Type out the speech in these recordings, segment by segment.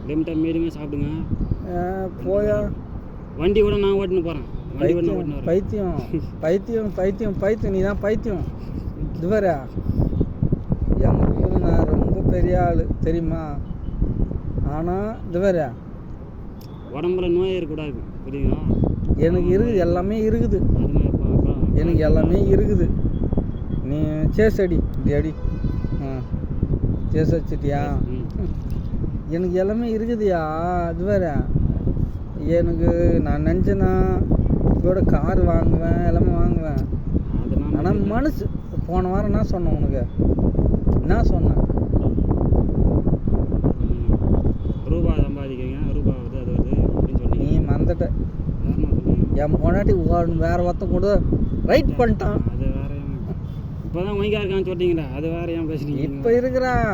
லிமிட்டாக மீடியமாக சாப்பிடுங்க. போயா வண்டி கூட நான் ஓட்டுன்னு போகிறேன். வண்டி கூட நான் ஓட்டுன்னு வரேன். பைத்தியம் பைத்தியம் பைத்தியம் பைத்தியம். நீ தான் பைத்தியம். இது வேற எங்கள் ஊர் நான் ரொம்ப பெரிய ஆள் தெரியுமா? ஆனால் இது வேற உடம்புல நோய் இருக்கக்கூடாது, புரியுங்களா? எனக்கு இருக்குது, எல்லாமே இருக்குது. அது மாதிரி எனக்கு எல்லாமே இருக்குது. நீ சேஸ் அடி, இப்படி அடி. சேஸ் வச்சுட்டியா? எனக்கு எல்லாமே இருக்குதுயா. அது வேற எனக்கு நான் நினச்சேன்னா இதோட கார் வாங்குவேன், எல்லாமே வாங்குவேன். ஆனால் மனசு போன வாரம் என்ன சொன்னேன் உனக்கு? என்ன சொன்னேன்? ரூபா சம்பாதிக்கிறீங்க, ரூபா வருது, அது வருது அப்படின்னு சொல்லி நீ மறந்துட்ட. என் பொண்டாட்டி வேற ஒருத்தன் கூட ரைட் பண்ணிட்டான். அது வேற இப்போ தான் மைக்கா இருக்கான்னு சொல்லிட்டீங்களா? அது வேற ஏன் பேசுறீங்க? இப்போ இருக்கிறான்.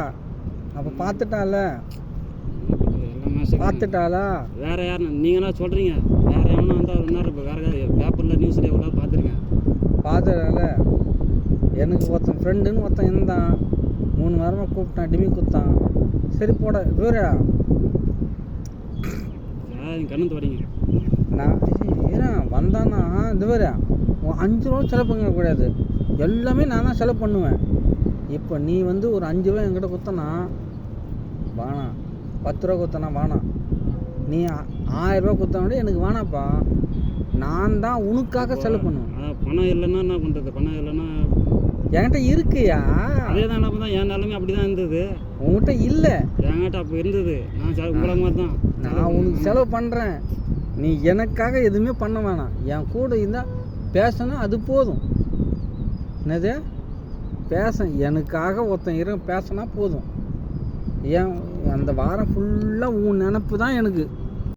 அப்போ பார்த்துட்டால, பார்த்துட்டாளா? வேற யாருன்னு நீங்களா சொல்கிறீங்க? வேற எவனா வந்தால் ஒரு நேரம் இப்போ வேற பேப்பரில் நியூஸில் எவ்வளோ பார்த்துருக்கேன். பார்த்ததால எனக்கு ஒருத்தன் ஃப்ரெண்டுன்னு ஒருத்தன் இருந்தான். 3 வாரமாக கூப்பிட்டான், டிமி குத்தான். சரி போட தூரா கண்ணு தொடங்க. நான் ஏன்னா வந்தான்னா இது வேற 5 ரூபா செலவு பண்ணக்கூடாது, எல்லாமே நான் தான் செலவு பண்ணுவேன். இப்போ நீ வந்து ஒரு 5 ரூபா என்கிட்ட கொடுத்தனா வேணாம், 10 ரூபா கொடுத்தனா வேணாம், நீ 1000 ரூபா கொடுத்தா கூட எனக்கு வேணாப்பா. நான் தான் உனக்காக செலவு பண்ணுவேன். பணம் இல்லைன்னா என்ன பண்ணுறது? பணம் இல்லைன்னா என்கிட்ட இருக்குயா. அதே தான் என்ன பண்ணால் என் நிலைமை அப்படி தான் இருந்தது. உங்கள்கிட்ட இல்லை, என்கிட்ட அப்போ இருந்தது. நான் உங்களை மாதிரி தான். நான் உனக்கு செலவு பண்ணுறேன், நீ எனக்காக எதுவுமே பண்ண வேணாம். என் கூட இருந்தால் பேசணும், அது போதும். என்னது பேச எனக்காக ஒருத்தன் பேசினா போதும். ஏன் அந்த வாரம் ஃபுல்லாக உன் நினப்பு தான் எனக்கு.